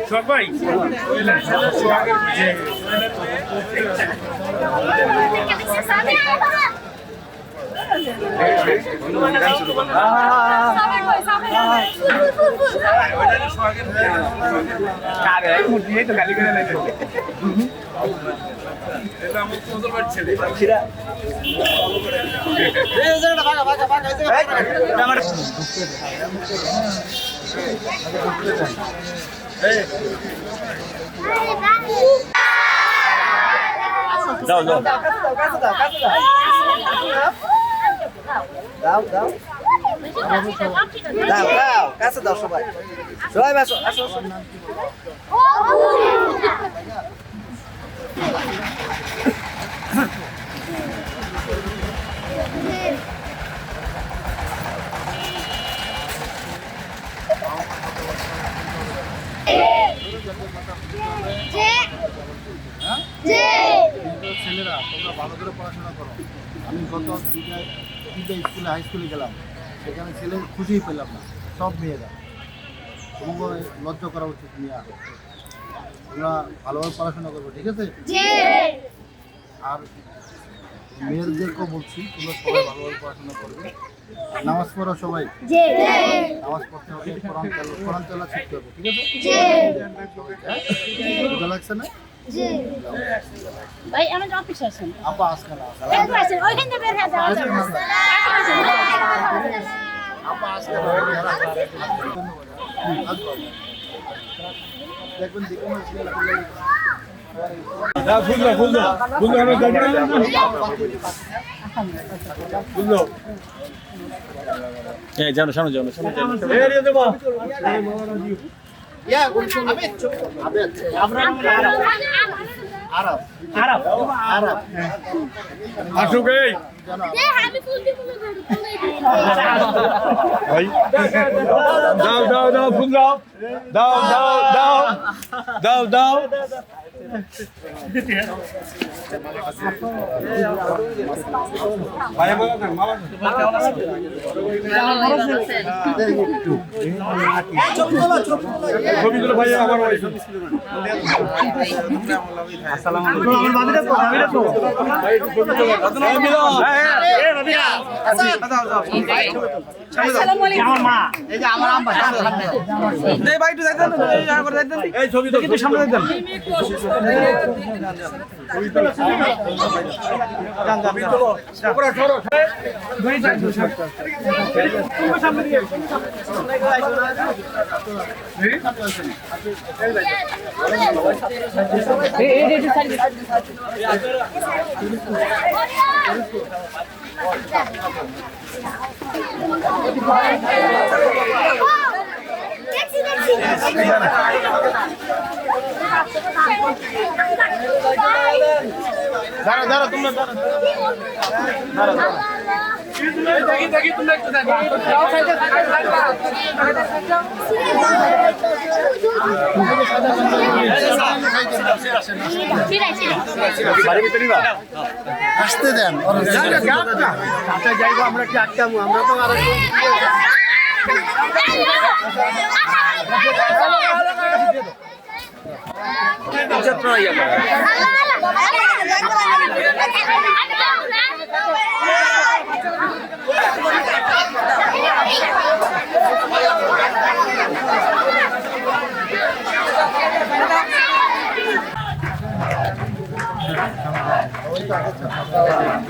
সবাই যাও যাও দাও দাও দাও দাও কাছে দাও সবাই সবাই আসো আসো আসো ছেলেরা তোমরা ভালো করে পড়াশোনা করো। আমি গত তিনটা স্কুলে হাই স্কুলে গেলাম, সেখানে ছেলে খুঁজেই পেলাম না, সব মেয়েরা। তোমাকে লজ্জা করা উচিত মেয়া। তোমরা ভালোভাবে পড়াশোনা করবো, ঠিক আছে? আর মেয়েদেরকেও বলছি তোমরা সবাই ভালোভাবে পড়াশোনা করবে, নামাজ পড়ো সবাই, নামাজ পড়তে হবে, কোরআন তেলাওয়াত শিখতে হবে, ঠিক আছে? বুঝা লাগছে না? ভাই আমাদের অফিস আছেন আপা আজকে না ওইখান থেকে বের হয়ে যাওয়া যাবে আপা আজকে দেখবেন জানো সামনে যাও সামনে আসুক এই দাও দাও দাও ফুল দাও দাও দাও দাও দাও দাও ভাই বলো না মামা ছবিগুলো ভাই আমার ওই আসসালামু আলাইকুম আমার মা এই যে আমার আম্মা এই ভাই একটু দেখেন এই করে দেখেন এই ছবি তো একটু সামনে দেখেন পুরো সরো দুই চার সামনে দিয়ে দাঁড়া দাঁড়া তোমরা দাঁড়া দেখি দেখি তোমরা একটু দেখো আসতে দেন যাইবো আমরা কি আটকাবো আমরা তো আর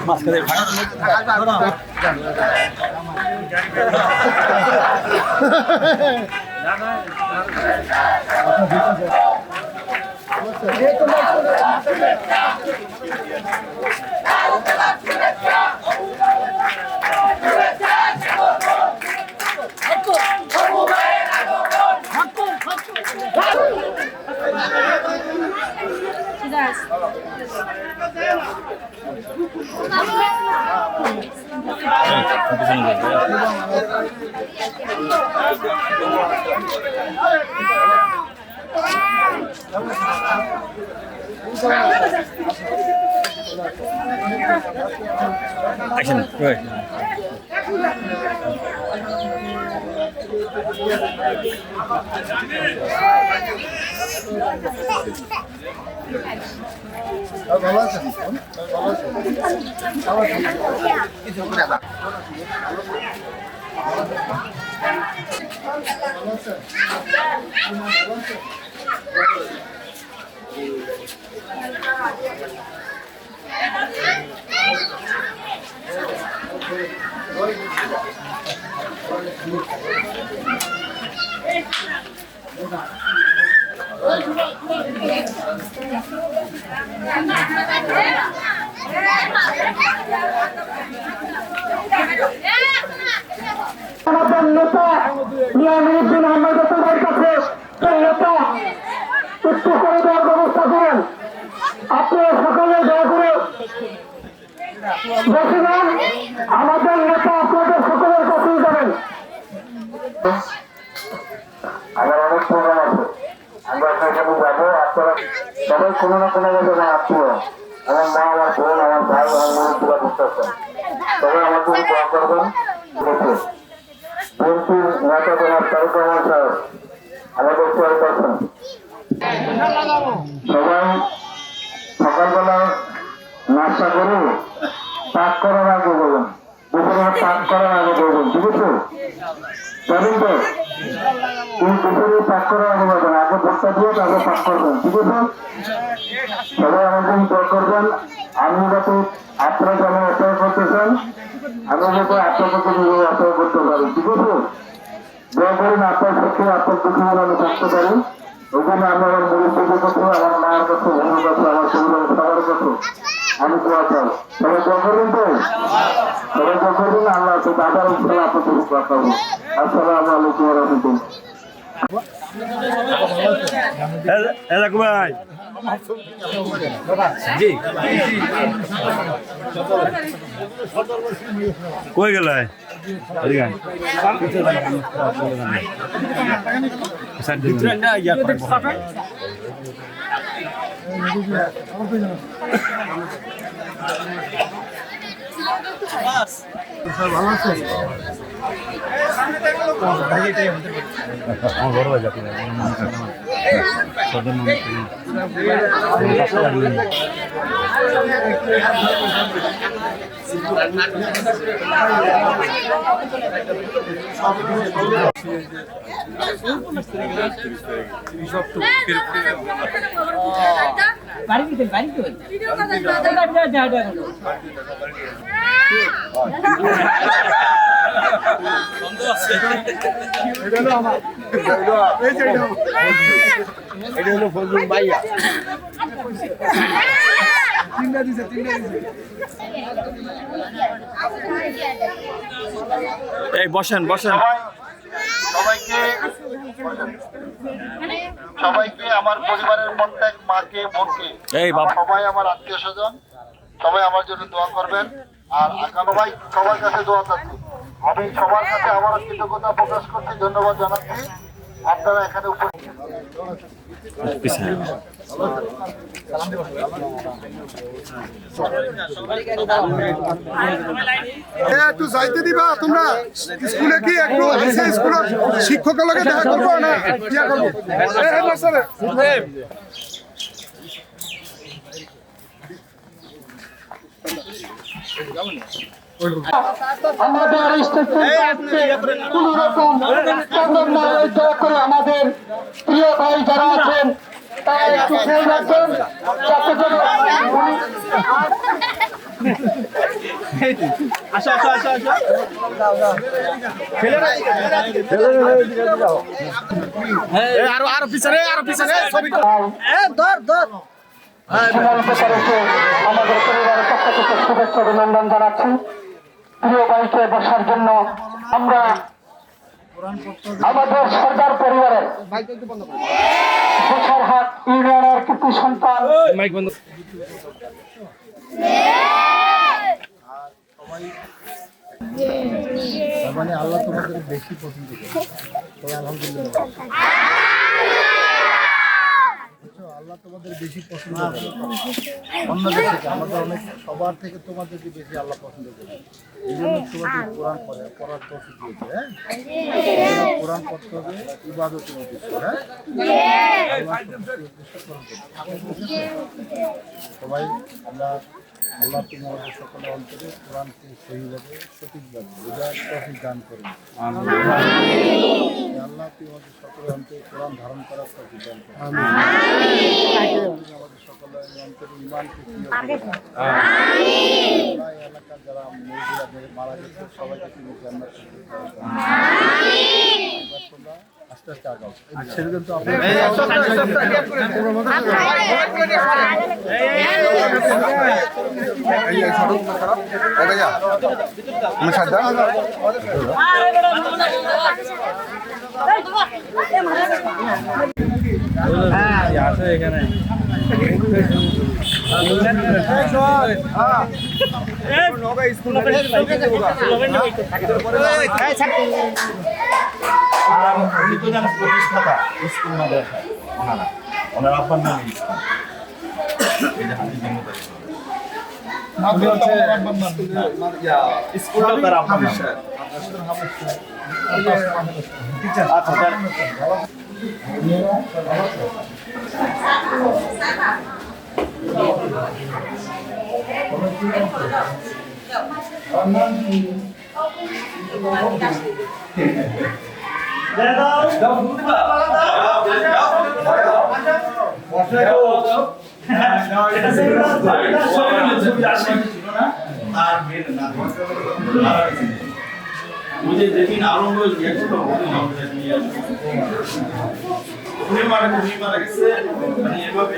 মাঝখানে Action. Right. ভালো আছেন? ভালো আছেন? কিছু করে দাও। ভালো আছেন? আমাদের নেতা নিয়ামুদ্দিন আহমেদ তোমার কাছে সেই নেতা একটু করে দেওয়ার ব্যবস্থা করেন। আপনি সকালে দয়া করে বসে যান, আমাদের নেতা আপনাদের সকলের কাছেই যাবেন। আমার অনেক প্রোগ্রাম আছে, আমরা সেখানে যাবো। আপনারা সবাই কোনো না কোনো ভাবে আমার আত্মীয়, আমার মা, আমার বোন, আমার ভাই, আমার মনে করতেছেন। সবাই আমার জন্য দোয়া করবেন। বিএনপির নেতা জনাব তারেক রহমান সাহেব আমাদের চেয়ার পারসন। সবাই সকালবেলা নাস্তা করে পাক করার আগে বলুন, দুপুরে পাক করার আগে বলুন, ঠিক আছে? জানেন তো তুমি দুপুরে পাক করার আগে বলবেন, আগে ভোটটা দিয়ে তারপরে পাক করবেন, ঠিক আছে? সবাই আমাদের দোয়া করবেন। আমি যাতে আপনারা যেমন অপেক্ষা করতেছেন, আমি যাতে আপনার প্রতি অপেক্ষা করতে পারি, ঠিক আছে? দয়া করেন আপনার পক্ষে আপনার দুঃখে আমি থাকতে পারি। ওই জন্য আমি আমার মুরব্বীদের কাছে, আমার মায়ের কাছে, বোনের কাছে, আমার পরিবারের সবার কাছে আমি দোয়া চাই। সবাই দোয়া করবেন তো? সবাই দোয়া করবেন। আল্লাহ তো দাদার উপরে আপনাদের দোয়া করবো। আসসালামু আলাইকুম ওয়া রাহমাতুল্লাহ। ভাই জি কই গেল ভালো আছেন? বড় ভাই যাতে এটা হলো ফজলুল ভাইয়া। এই বসেন বসেন সবাইকে আমার পরিবারের প্রত্যেক মাকে, বোনকে, এই বাবা সবাই আমার আত্মীয় স্বজন, সবাই আমার জন্য দোয়া করবেন। আর আগামী সবাই সবার কাছে দোয়া চাচ্ছি। আমি সবার কাছে আমার কৃতজ্ঞতা প্রকাশ করছি, ধন্যবাদ জানাচ্ছি। আপনারা এখানে একটু যাইতে দিবা তোমরা স্কুলে, কি একটু স্কুলের শিক্ষকের লগে দেখা করবো না ইয়া করবো? আমাদের কোন রকম চন্দন না দয়া করে আমাদের প্রিয় ভাই যারা আছেন তারা একটু খেয়াল রাখবেন যাতে যেন আরো পিছনে আমাদের পরিবারের পক্ষ থেকে শুভেচ্ছা অভিনন্দন জানাচ্ছি। প্রিয় ভাইকে বসার জন্য আমরা আমাদের সরকার পরিবারের বসারহাট ইউনিয়নের কৃতি সন্তান মানে আল্লাহ তোমাদের বেশি পছন্দ করে। তবে আলহামদুলিল্লাহ আল্লাহ তোমাদের বেশি পছন্দ করে অন্যদের থেকে, আমাদের অনেক সবার থেকে তোমাদেরকে বেশি আল্লাহ পছন্দ করে। এই জন্য তোমাদের কোরআন পড়ার তৌফিক দিয়েছে। হ্যাঁ, কোরআন পড়তে হবে, ইবাদতের উদ্দেশ্যে। হ্যাঁ, সবাই আমরা আল্লাহ তুমি আমাদের সকলের অন্তরে কোরআনকে সহিভাবে সঠিকভাবে বোঝার তৌফিক দান করুন। আল্লাহ তুমি আমাদের সকলের অন্তরে কোরআন ধারণ করার তৌফিক দান করুন। আমাদের সকলের অন্তরে ঈমানকে প্রিয় করুন। এই এলাকার যারা মুরব্বিরা মারা গেছে সবাইকে তুমি জান্নাত তোমরা আস্তে আস্তে আগাও। ছেড়ে দেন তো এখানে প্রতিষ্ঠাতা স্কুল মাদ্রাসা ওনারা ওনার আব্বার নাম ইসলাম স্কুলটা তার আব্বার নাম আচ্ছা যেদিন আরম্ভ গিয়েছিল মারা গেছে মানে এভাবে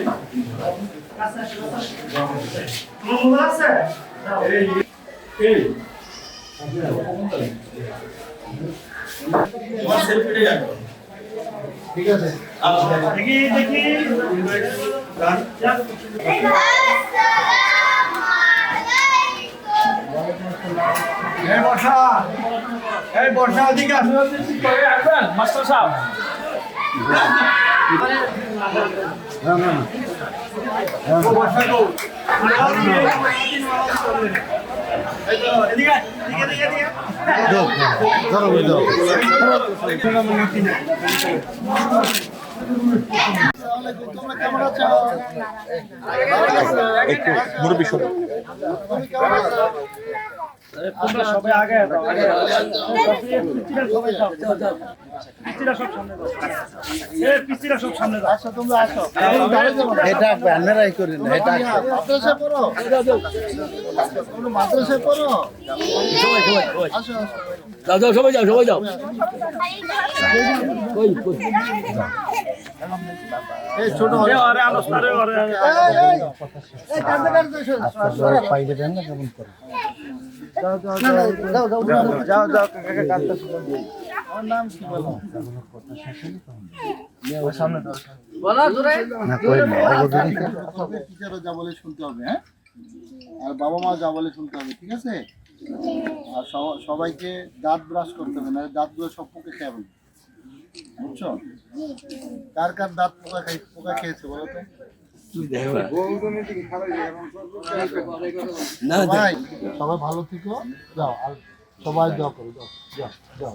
ঠিক আছে দেখি দেখি এই বর্ষা ওদিকে আসবেন মাস্টার সাহেব তোমরা কেমন আছো? মুরব্বী তুমি কেমন আছো? সবাই আগে আচ্ছা তোমরা আসো। এটা ব্যানারাই করি না, এটা মাদ্রাসায় পড়ো? তোমরা মাদ্রাসায় পড়ো? আসো আসো। সবাই যাও এই ছোট পাইলে দেন না কেমন করে? যাও আমার নাম কি বলো? টিচারও যা বলে শুনতে হবে, হ্যাঁ, আর বাবা মা যা বলে শুনতে হবে, ঠিক আছে? আর সবাইকে দাঁত ব্রাশ করতে হবে, না দাঁতগুলো সব পোকে খেয়ে ফেলবে, বুঝছো? কার কার দাঁত পোকা খেয়েছে বলো তো? সবাই ভালো থেকো, যাও, আর সবাই দোয়া করো, যাও যাও যাও।